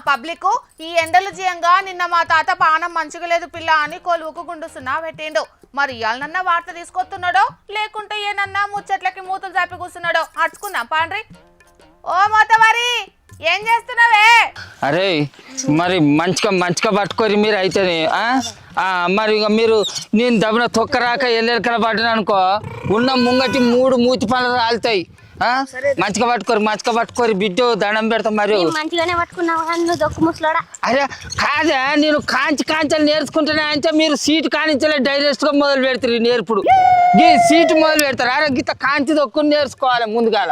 Public ఈ ఎండలు జీయంగా నిన్న మా తాత పానం మంచిగా లేదు పిల్ల అని కొలువుకు గుండుస్తున్నా పెట్టిండు. మరి ఇయాలనన్నా వార్త తీసుకొస్తున్నాడో లేకుంటే ఏనన్నా ముచ్చట్లకి మూతులు చాపి కూర్చున్నాడో అడుచుకుందాం పాండ్రి. ఓ మోతవారి ఏం చేస్తున్నావే? అరే మరి మంచిగా పట్టుకోరి మీరు అయితేనే మరి ఇక మీరు నేను దబ్బున తొక్కరాక ఎల్లెలకల పడ్డాను అనుకో ఉన్న ముంగటి 3 మూతి పనులు రాలుతాయి. మంచిగా పట్టుకోరి బిడ్డ దండం పెడతాం. మరి మంచిగానే పట్టుకున్నావు. అరే కాదా నేను కాంచాలు నేర్చుకుంటున్నా అంటే మీరు సీటు కానించలే డైరెక్ట్ గా మొదలు పెడతారు నేర్పుడు. గీ సీటు మొదలు పెడతారు. అరే గీత కాంచి దొక్కుని నేర్చుకోవాలి ముందుగాల.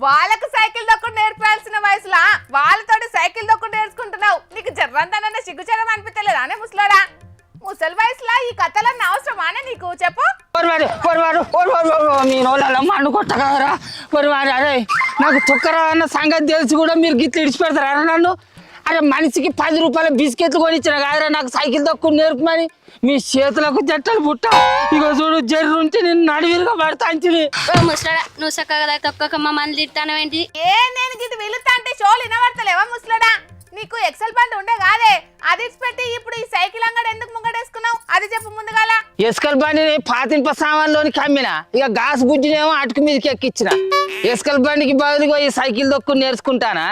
వాళ్ళకు సైకిల్ దొక్కుడు నేర్పాల్సిన వయసులా వాళ్ళతోటి సైకిల్ దొక్కుడు నేర్చుకుంటున్నావు. నీకు జర్రంతనన్నా సిగ్గుచరం అనిపించలేదా అనే ముసలాడా? ముసలి వయసులా ఈ కథలన్నీ అవసరమానే నీకు చెప్పు. మన్ను కొట్టగలరా అరే నాకు తుక్కరా అన్న సంగతి తెలిసి కూడా మీరు గిట్లు ఇడిచిపెడతారా నన్ను? అరే మనిషికి 10 రూపాయల బిస్కెట్లు కొనిచ్చిన కాదురా నాకు సైకిల్ దొక్కుని నేర్పమని. మీ చేతులకు జట్టలు పుట్ట ఇగో చూడు జర్రు ఉంటే నేను నడివిలుగా పడతా అంచిని. నువ్వు చక్కగా తొక్కక మమ్మల్ని తిట్టానవేంటి? నేను గిట్టు వెళుతా అంటే షోలు వినబడతలేవా ముసలాడా? నీకు ఎక్సెల్ బండి ఉండే కాదే అది పెట్టి ఇప్పుడు ఈ సైకిల్ అంగడి ఎందుకు ముంగడేసుకున్నావు అది చెప్పు ముందుగాల. ఎస్కల్ బండిని పాతింప సామాన్లోని కమ్మిన ఇక గాస్ బుజ్జినేమో అటుకు మీదకి ఎక్కించిన. ఎస్కల్ బండికి బదులుగా ఈ సైకిల్ దొక్కుని నేర్చుకుంటానా?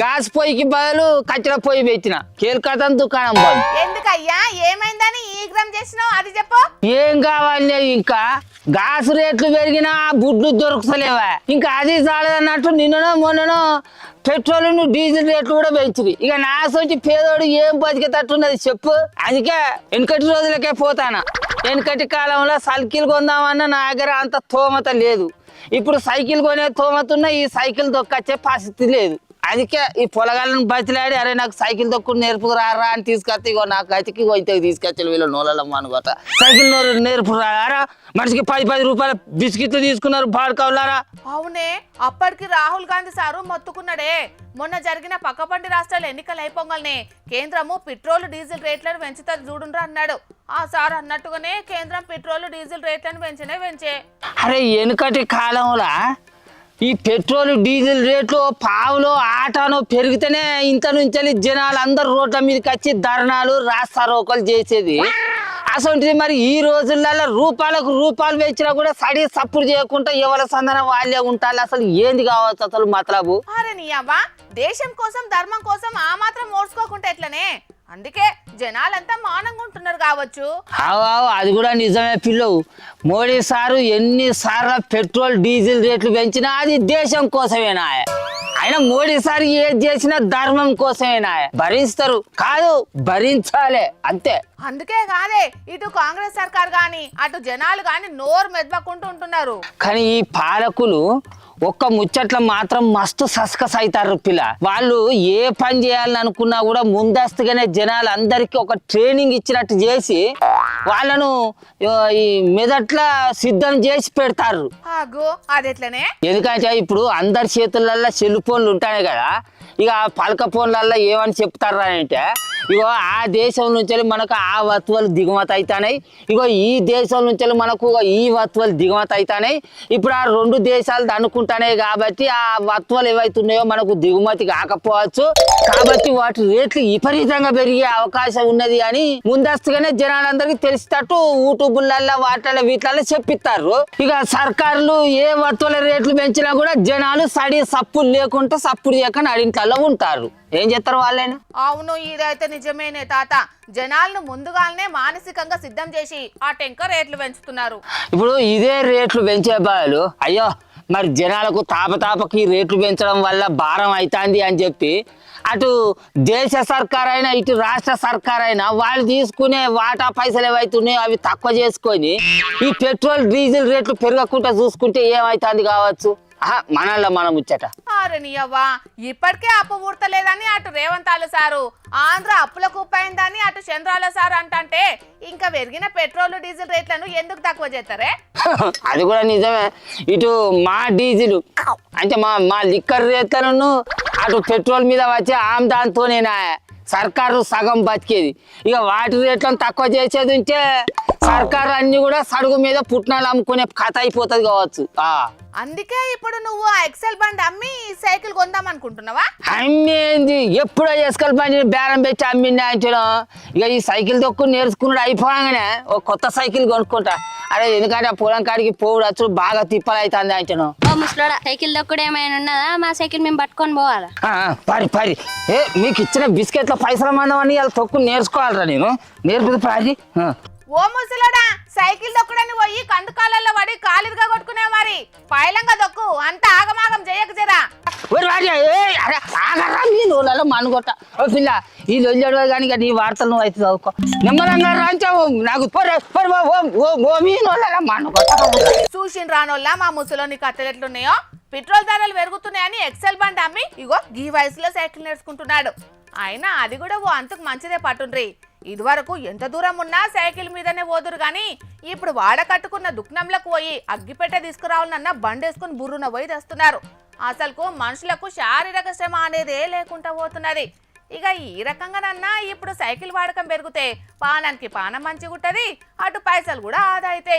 గాస్ పొయ్యికి బదులు కచ్చడ పొయ్యి పెట్టిన కేల్కతం దుకాణం బంద్. ఎందుకయ్యా ఏమైందని ఈ గ్రామ్ చేసినావు అది చెప్పు. ఏం కావాలి ఇంకా గాసు రేట్లు పెరిగినా బుడ్లు దొరుకుతలేవా? ఇంకా అది చాలదన్నట్టు నిన్ననో మొన్ననో పెట్రోల్ డీజిల్ రేట్లు కూడా పెంచింది. ఇక నా సొంచి పేదోడు ఏం బతికేటట్టున్నది చెప్పు. అందుకే వెనకటి రోజులకే పోతానా. వెనకటి కాలంలో సైకిల్ కొందామన్నా నా దగ్గర అంత తోమత లేదు. ఇప్పుడు సైకిల్ కొనే తోమతున్న ఈ సైకిల్ దొక్కొచ్చే పరిస్థితి లేదు. అందుకే ఈ పొలగాళ్ళని బతిలాడి అరే నాకు సైకిల్ దొక్కుని నేర్పుకురా అని తీసుకొస్తే ఇగో నాకు గతికి ఇంతకు తీసుకొచ్చి వీళ్ళు నూలమ్మ అనుకోట సైకిల్ నేర్పురారా. మనిషికి 10 రూపాయల బిస్కెట్లు తీసుకున్నారు బాడుకోవాలారా. అవునే అప్పటికి రాహుల్ గాంధీ సారు మొత్తుకున్నాడే. మొన్న జరిగిన పక్కపంటి రాష్ట్రాల ఎన్నికలు అయిపోగానే కేంద్రము పెట్రోల్ డీజిల్ రేట్లను పెంచుతుంది చూడుండ్రా అన్నాడు. ఆ సార్ అన్నట్టుగానే కేంద్రం పెట్రోల్ డీజిల్ రేట్లను పెంచే. అరే వెనుకటి కాలంలో ఈ పెట్రోల్ డీజిల్ రేట్లు పావులో ఆటానో పెరిగితేనే ఇంత నుంచి జనాలు అందరు రోడ్ల మీదకి వచ్చి ధర్నాలు రాస్తారోకలు చేసేది. అసలు మరి ఈ రోజులలో రూపాయలు పెంచినా కూడా సడి సప్పుడు చేయకుండా ఎవరి సందన వాళ్ళే ఉంటారు. అసలు ఏంది కావచ్చు అసలు మతలబు? అరే నీ అవ్వ దేశం కోసం ధర్మం కోసం ఆ మాత్రం మోడ్చుకోకుంటే ఎట్లనే? అందుకే జనాలంతా మౌనంగా ఉంటున్నారు కావచ్చు. అది కూడా నిజమే పిల్లవు. మోడీ సారు ఎన్నిసార్లు పెట్రోల్ డీజిల్ రేట్లు పెంచినా అది దేశం కోసమేనా? ఆయన మోడీ సార్ ఏది చేసినా ధర్మం కోసమేనా? భరిస్తారు కాదు భరించాలి అంతే. అందుకే కాదే ఇటు కాంగ్రెస్ సర్కార్ గాని అటు జనాలు గాని నోరు మెదపకుంటూ ఉంటున్నారు. కానీ ఈ పాలకులు ఒక్క ముచ్చట్ల మాత్రం మస్తు సస్కస్ అవుతారు పిల్ల. వాళ్ళు ఏ పని చేయాలని అనుకున్నా కూడా ముందస్తుగానే జనాలు అందరికి ఒక ట్రైనింగ్ ఇచ్చినట్టు చేసి వాళ్ళను ఈ మెదట్ల సిద్ధం చేసి పెడతారు. ఎందుకంటే ఇప్పుడు అందరి చేతులలో సెల్ ఫోన్లు ఉంటాయి కదా. ఇక పలక ఫోన్లలో ఏమని చెప్తారు అంటే ఇగో ఆ దేశం నుంచి మనకు ఆ వస్తువులు దిగుమతి అవుతాయి, ఇగో ఈ దేశం నుంచి మనకు ఈ వస్తువులు దిగుమతి అవుతాయి. ఇప్పుడు ఆ 2 దేశాలు అనుకుంటానే కాబట్టి ఆ వస్తువులు ఏవైతున్నాయో మనకు దిగుమతి కాకపోవచ్చు. కాబట్టి వాటి రేట్లు విపరీతంగా పెరిగే అవకాశం ఉన్నది అని ముందస్తుగానే జనాలందరికీ తెలిసేటట్టు యూట్యూబ్లలో వాటిలో వీటిలలో చెప్పిస్తారు. ఇక సర్కారులు ఏ వస్తువుల రేట్లు పెంచినా కూడా జనాలు సడి సప్పుడు లేకుండా సప్పుడు చేయకుండా అడింట్లలో ఉంటారు. ఏం చేస్తారు వాళ్ళైనా? అవును ఇదైతే నిజమేనే తాత. జనాలను ముందుగానే మానసికంగా సిద్ధం చేసి ఆ టెంక రేట్లు పెంచుతున్నారు. ఇప్పుడు ఇదే రేట్లు పెంచే బాలు అయ్యో మరి జనాలకు తాపకి రేట్లు పెంచడం వల్ల భారం అవుతుంది అని చెప్పి అటు దేశ సర్కార్ అయినా ఇటు రాష్ట్ర సర్కార్ అయినా వాళ్ళు తీసుకునే వాటా పైసలు ఏవైతున్నాయో అవి తక్కువ చేసుకొని ఈ పెట్రోల్ డీజిల్ రేట్లు పెరగకుండా చూసుకుంటే ఏమైతుంది కావచ్చు మనల్లో మనం ముచ్చట. అరే నీ అవ్వా ఇప్పటికే అప్పు ఊడతలేదని అటు రేవంత్ సారు, ఆంధ్ర అప్పుల కుప్పైందని అటు చంద్రాల సారు అంటే ఇంకా పెరిగిన పెట్రోల్ డీజిల్ రేట్లను ఎందుకు తక్కువ చేస్తారే? అది కూడా నిజమే. ఇటు మా డీజిల్ అంటే మా లిక్కర్ రేట్లను అటు పెట్రోల్ మీద వచ్చే ఆమ్దాంతోనేనా సర్కారు సగం బతికేది. ఇక వాటి రేట్లను తక్కువ చేసేది ఉంటే సర్కారు అన్ని కూడా సడుగు మీద పుట్నాలు అమ్ముకునే కథ అయిపోతుంది కావచ్చు. అందుకే ఇప్పుడు నువ్వు ఆ ఎక్సెల్ బండి అమ్మి ఈ సైకిల్ కొందాం అనుకుంటున్నావా? అమ్మేంది ఎప్పుడో చేసుకొని పని బేరం పెట్టి అమ్మింది అంచడం. ఇక ఈ సైకిల్ దొక్కు నేర్చుకున్నాడు అయిపోగానే ఒక కొత్త సైకిల్ కొనుక్కుంటా. అరే ఎందుకంటే ఆ పొలం కాడికి పోవుడు వచ్చి బాగా తిప్పలు అవుతుంది అంచను. ఓ ముసలోడా, సైకిల్ దొక్కుడు ఏమైనా ఉన్నదా? మా సైకిల్ మేము పట్టుకొని పోవాలా? పరి మీకు ఇచ్చిన బిస్కెట్ల పైసల మందమని ఇలా తొక్కు నేర్చుకోవాలరా నేను నేర్పుది పారి. ఓ ముసలోడా, సైకిల్ దొక్కడానికి పోయి కందుకాలలో పడి కాలిగా కొట్టుకునే మరి పైలంగా దొక్కు, అంత ఆగమాగం చేయక జరా. మనుగొట్ట ఓ పిల్ల ఈ లొల్లడు కానీ నీ వార్తలు నువ్వు అయితే చదువుకో నిమ్మలంగా రాంచావు నాకు మనుగొట్ట. చూసిన రానోళ్ళ మా ముసలోని కట్టెలు ఎట్లున్నాయో. పెట్రోల్ ధరలు పెరుగుతున్నాయని ఎక్సెల్ బండి అమ్మి ఇగో ఈ వయసులో సైకిల్ నేర్చుకుంటున్నాడు. అయినా అది కూడా ఓ అంతకు మంచిదే పట్టుండ్రి. ఇదివరకు ఎంత దూరం ఉన్నా సైకిల్ మీదనే పోదురు గాని ఇప్పుడు వాడ కట్టుకున్న దుఃఖంలోకి పోయి అగ్గిపెట్ట తీసుకురావాలన్న బండేసుకుని బుర్రున పోయి తెస్తున్నారు. అసలుకు మనుషులకు శారీరక శ్రమ అనేదే లేకుండా పోతున్నది. ఇక ఈ రకంగానన్నా ఇప్పుడు సైకిల్ వాడకం పెరిగితే పానానికి పానం మంచిగుంటది, అటు పైసలు కూడా ఆదా అవుతాయి.